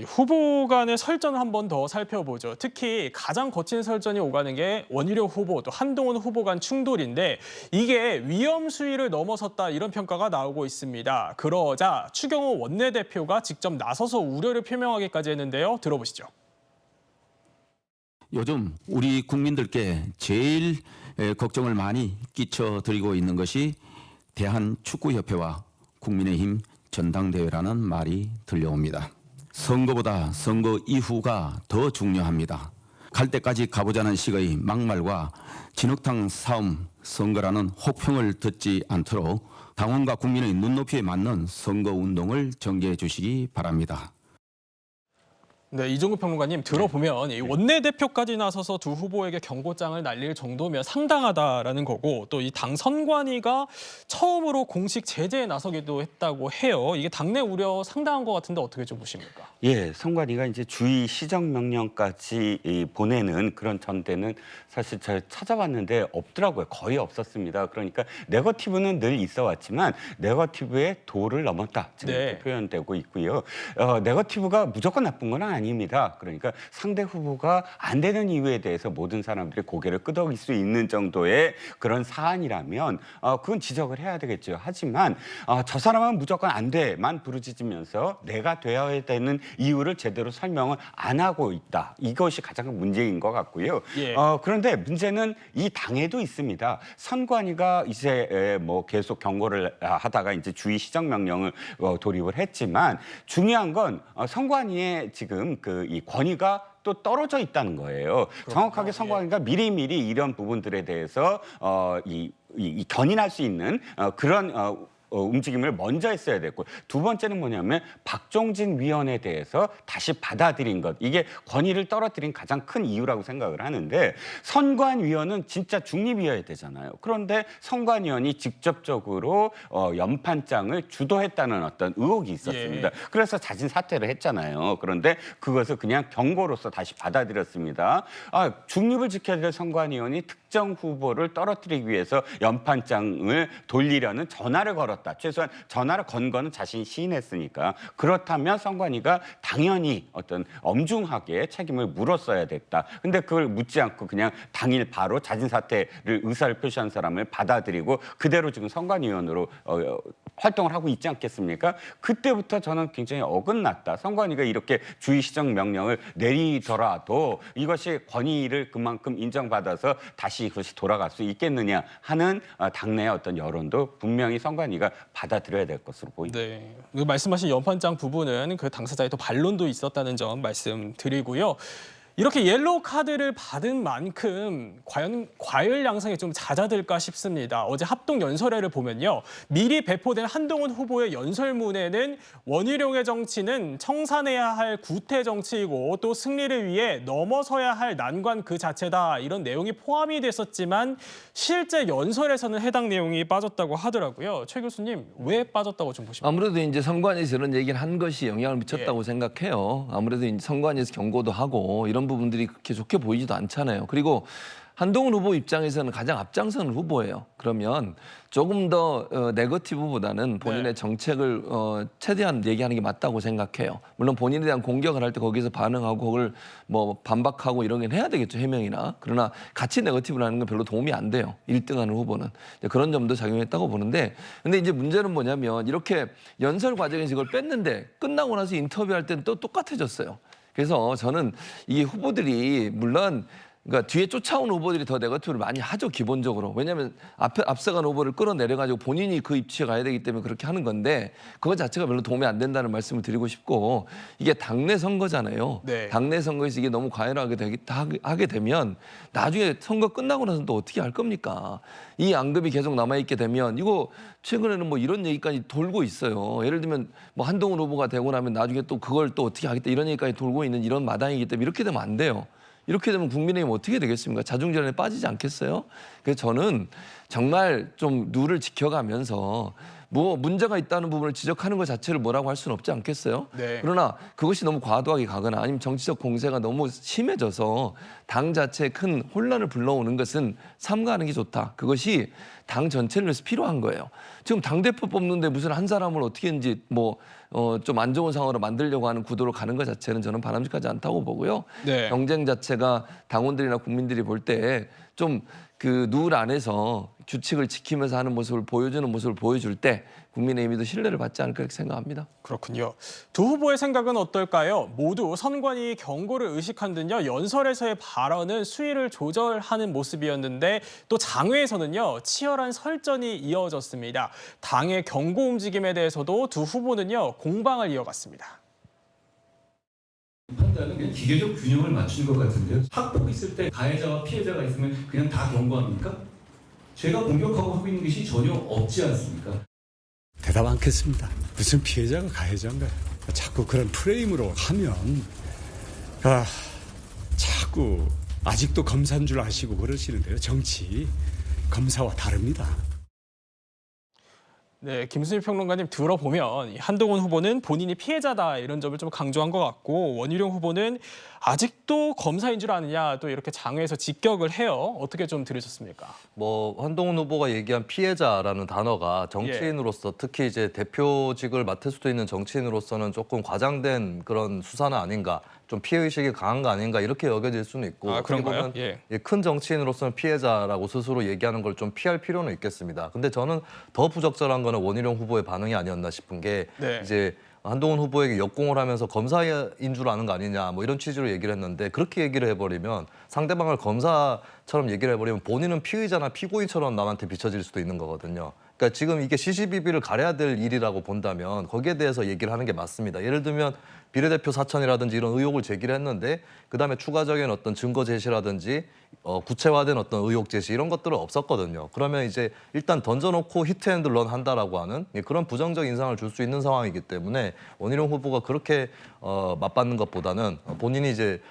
이 후보 간의 설전을 한 번 더 살펴보죠. 특히 가장 거친 설전이 오가는 게 원희룡 후보 또 한동훈 후보 간 충돌인데 이게 위험 수위를 넘어섰다 이런 평가가 나오고 있습니다. 그러자 추경호 원내대표가 직접 나서서 우려를 표명하기까지 했는데요. 들어보시죠. 요즘 우리 국민들께 제일 걱정을 많이 끼쳐드리고 있는 것이 대한축구협회와 국민의힘 전당대회라는 말이 들려옵니다. 선거보다 선거 이후가 더 중요합니다. 갈 때까지 가보자는 식의 막말과 진흙탕 싸움 선거라는 혹평을 듣지 않도록 당원과 국민의 눈높이에 맞는 선거운동을 전개해 주시기 바랍니다. 네, 이종국 평론가님 들어보면 이 원내대표까지 나서서 두 후보에게 경고장을 날릴 정도면 상당하다라는 거고 또 이 당 선관위가 처음으로 공식 제재에 나서기도 했다고 해요. 이게 당내 우려 상당한 것 같은데 어떻게 좀 보십니까? 예, 선관위가 이제 주의 시정 명령까지 보내는 그런 전대는 사실 제가 찾아봤는데 없더라고요. 거의 없었습니다. 그러니까 네거티브는 늘 있어 왔지만 네거티브의 도를 넘었다. 지금 이렇게 표현되고 있고요. 네거티브가 무조건 나쁜 건 아닙니다. 그러니까 상대 후보가 안 되는 이유에 대해서 모든 사람들이 고개를 끄덕일 수 있는 정도의 그런 사안이라면 그건 지적을 해야 되겠죠. 하지만 저 사람은 무조건 안 돼만 부르짖으면서 내가 되어야 되는 이유를 제대로 설명을 안 하고 있다. 이것이 가장 문제인 것 같고요. 예. 그런데 문제는 이 당에도 있습니다. 선관위가 이제 뭐 계속 경고를 하다가 이제 주의 시정 명령을 돌입을 했지만 중요한 건 선관위의 지금 이 권위가 또 떨어져 있다는 거예요. 그렇구나. 정확하게 선관위가 미리미리 이런 부분들에 대해서 이 견인할 수 있는 그런 움직임을 먼저 했어야 됐고 두 번째는 뭐냐면 박종진 위원에 대해서 다시 받아들인 것. 이게 권위를 떨어뜨린 가장 큰 이유라고 생각을 하는데 선관위원은 진짜 중립이어야 되잖아요. 그런데 선관위원이 직접적으로 연판장을 주도했다는 어떤 의혹이 있었습니다. 예. 그래서 자진 사퇴를 했잖아요. 그런데 그것을 그냥 경고로서 다시 받아들였습니다. 중립을 지켜야 될 선관위원이 특정 후보를 떨어뜨리기 위해서 연판장을 돌리려는 전화를 걸었다. 최소한 전화를 건 거는 자신이 시인했으니까 그렇다면 선관위가 당연히 어떤 엄중하게 책임을 물었어야 됐다. 근데 그걸 묻지 않고 그냥 당일 바로 자진 사퇴를 의사를 표시한 사람을 받아들이고 그대로 지금 선관위원으로 활동을 하고 있지 않겠습니까? 그때부터 저는 굉장히 어긋났다. 선관위가 이렇게 주의 시정 명령을 내리더라도 이것이 권위를 그만큼 인정받아서 다시 이것이 돌아갈 수 있겠느냐 하는 당내의 어떤 여론도 분명히 선관위가 받아들여야 될 것으로 보입니다. 네, 말씀하신 연판장 부분은 그 당사자의 또 반론도 있었다는 점 말씀드리고요. 이렇게 옐로우 카드를 받은 만큼 과연 과열 양상이 좀 잦아들까 싶습니다. 어제 합동 연설회를 보면요. 미리 배포된 한동훈 후보의 연설문에는 원희룡의 정치는 청산해야 할 구태 정치이고 또 승리를 위해 넘어서야 할 난관 그 자체다. 이런 내용이 포함이 됐었지만 실제 연설에서는 해당 내용이 빠졌다고 하더라고요. 최 교수님, 왜 빠졌다고 좀 보십니까? 아무래도 이제 선관위에서 이런 얘기를 한 것이 영향을 미쳤다고 생각해요. 아무래도 이제 선관위에서 경고도 하고 이런 부분들이 그렇게 좋게 보이지도 않잖아요. 그리고 한동훈 후보 입장에서는 가장 앞장서는 후보예요. 그러면 조금 더 네거티브보다는 본인의 정책을 최대한 얘기하는 게 맞다고 생각해요. 물론 본인에 대한 공격을 할 때 거기서 반응하고 그걸 뭐 반박하고 이런 게 해야 되겠죠, 해명이나. 그러나 같이 네거티브라는 건 별로 도움이 안 돼요. 1등하는 후보는. 그런 점도 작용했다고 보는데 근데 이제 문제는 뭐냐면 이렇게 연설 과정에서 이걸 뺐는데 끝나고 나서 인터뷰할 때는 또 똑같아졌어요. 그래서 저는 이 후보들이 물론 그러니까 뒤에 쫓아온 후보들이 더 네거티브를 많이 하죠, 기본적으로. 왜냐하면 앞서간 후보를 끌어내려가지고 본인이 그 입지에 가야 되기 때문에 그렇게 하는 건데 그거 자체가 별로 도움이 안 된다는 말씀을 드리고 싶고 이게 당내 선거잖아요. 네. 당내 선거에서 이게 너무 과열하게 하게 되면 나중에 선거 끝나고 나서는 또 어떻게 할 겁니까? 이 앙금이 계속 남아있게 되면 이거 최근에는 뭐 이런 얘기까지 돌고 있어요. 예를 들면 뭐 한동훈 후보가 되고 나면 나중에 또 그걸 또 어떻게 하겠다 이런 얘기까지 돌고 있는 이런 마당이기 때문에 이렇게 되면 안 돼요. 이렇게 되면 국민의힘 어떻게 되겠습니까? 자중질환에 빠지지 않겠어요? 그래서 저는 정말 좀 룰을 지켜가면서 뭐 문제가 있다는 부분을 지적하는 것 자체를 뭐라고 할 수는 없지 않겠어요? 네. 그러나 그것이 너무 과도하게 가거나 아니면 정치적 공세가 너무 심해져서 당 자체에 큰 혼란을 불러오는 것은 삼가하는 게 좋다. 그것이 당 전체를 위해서 필요한 거예요. 지금 당대표 뽑는데 무슨 한 사람을 어떻게든지 좀 안 좋은 상황으로 만들려고 하는 구도로 가는 것 자체는 저는 바람직하지 않다고 보고요. 네. 경쟁 자체가 당원들이나 국민들이 볼 때 좀 그 룰 안에서 규칙을 지키면서 하는 모습을 보여주는 모습을 보여줄 때 국민의힘이 신뢰를 받지 않을까 이렇게 생각합니다. 그렇군요. 두 후보의 생각은 어떨까요? 모두 선관위 경고를 의식한 듯요. 연설에서의 발언은 수위를 조절하는 모습이었는데 또 장외에서는요. 치열한 설전이 이어졌습니다. 당의 경고 움직임에 대해서도 두 후보는요. 공방을 이어갔습니다. 판단은 그냥 기계적 균형을 맞춘 것 같은데요. 학폭 있을 때 가해자와 피해자가 있으면 그냥 다 경고합니까? 제가 공격하고 하고 있는 것이 전혀 없지 않습니까? 대답 않겠습니다. 무슨 피해자가 가해자인가요? 자꾸 그런 프레임으로 하면 자꾸 아직도 검사인 줄 아시고 그러시는데요. 정치 검사와 다릅니다. 네, 김수미 평론가님 들어보면 한동훈 후보는 본인이 피해자다 이런 점을 좀 강조한 것 같고 원희룡 후보는 아직도 검사인 줄 아느냐 또 이렇게 장외에서 직격을 해요. 어떻게 좀 들으셨습니까? 한동훈 후보가 얘기한 피해자라는 단어가 정치인으로서 특히 이제 대표직을 맡을 수도 있는 정치인으로서는 조금 과장된 그런 수사는 아닌가, 좀 피해의식이 강한 거 아닌가 이렇게 여겨질 수는 있고 어떻게 보면 큰 정치인으로서는 피해자라고 스스로 얘기하는 걸 좀 피할 필요는 있겠습니다. 근데 저는 더 부적절한 거는 원희룡 후보의 반응이 아니었나 싶은 게 이제 한동훈 후보에게 역공을 하면서 검사인 줄 아는 거 아니냐 뭐 이런 취지로 얘기를 했는데 그렇게 얘기를 해버리면 상대방을 검사처럼 얘기를 해버리면 본인은 피의자나 피고인처럼 남한테 비춰질 수도 있는 거거든요. 그러니까 지금 이게 시시비비를 가려야 될 일이라고 본다면 거기에 대해서 얘기를 하는 게 맞습니다. 예를 들면 비례대표 사천이라든지 이런 의혹을 제기를 했는데 그다음에 추가적인 어떤 증거 제시라든지 구체화된 어떤 의혹 제시 이런 것들은 없었거든요. 그러면 이제 일단 던져놓고 히트앤드런 한다라고 하는 그런 부정적 인상을 줄 수 있는 상황이기 때문에 원희룡 후보가 그렇게 맞받는 것보다는 본인이 이제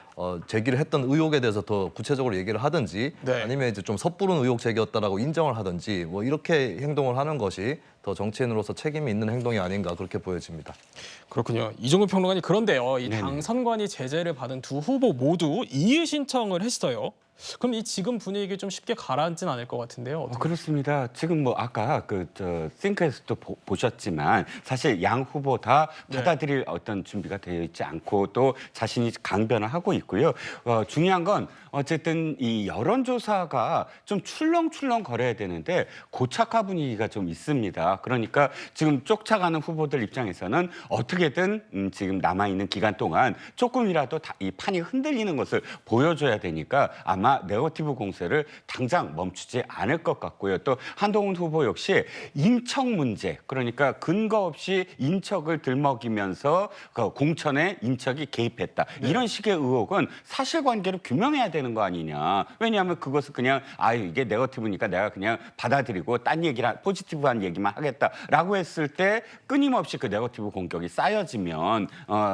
제기를 했던 의혹에 대해서 더 구체적으로 얘기를 하든지 아니면 이제 좀 섣부른 의혹 제기였다라고 인정을 하든지 뭐 이렇게 행동을 하는 것이 더 정치인으로서 책임이 있는 행동이 아닌가 그렇게 보여집니다. 그렇군요. 이종우 평론가님 그런데요. 이 당 선관위 제재를 받은 두 후보 모두 이의 신청을 했어요. 그럼 이 지금 분위기 좀 쉽게 가라앉진 않을 것 같은데요. 그렇습니다. 지금 뭐 아까 싱크에서도 보셨지만 사실 양 후보 다 받아들일 어떤 준비가 되어 있지 않고 또 자신이 강변을 하고 있고요. 중요한 건 어쨌든 이 여론조사가 좀 출렁출렁 거려야 되는데 고착화 분위기가 좀 있습니다. 그러니까 지금 쫓아가는 후보들 입장에서는 어떻게든 지금 남아있는 기간 동안 조금이라도 이 판이 흔들리는 것을 보여줘야 되니까 아마 네거티브 공세를 당장 멈추지 않을 것 같고요. 또 한동훈 후보 역시 인척 문제, 그러니까 근거 없이 인척을 들먹이면서 공천에 인척이 개입했다. 이런 식의 의혹은 사실관계로 규명해야 되는 거 아니냐. 왜냐하면 그것을 그냥 이게 네거티브니까 내가 그냥 받아들이고 딴 얘기랑 포지티브한 얘기만 하겠다라고 했을 때 끊임없이 그 네거티브 공격이 쌓여지면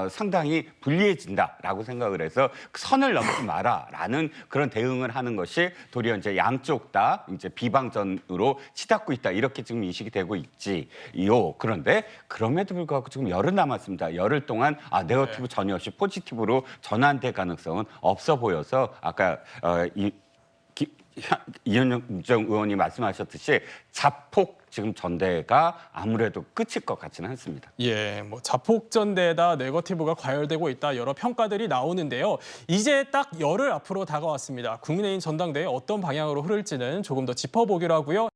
상당히 불리해진다라고 생각을 해서 선을 넘지 마라라는 그런 대응을 하는 것이 도리어 이제 양쪽 다 이제 비방전으로 치닫고 있다 이렇게 지금 인식이 되고 있지요. 그런데 그럼에도 불구하고 지금 열흘 남았습니다. 열흘 동안 네거티브 전혀 없이 포지티브로 전환될 가능성은 없어 보여서 아까 이현정 의원이 말씀하셨듯이 자폭 지금 전대가 아무래도 끝일 것 같지는 않습니다. 뭐 자폭 전대에다 네거티브가 과열되고 있다 여러 평가들이 나오는데요. 이제 딱 열흘 앞으로 다가왔습니다. 국민의힘 전당대회 어떤 방향으로 흐를지는 조금 더 짚어보기로 하고요.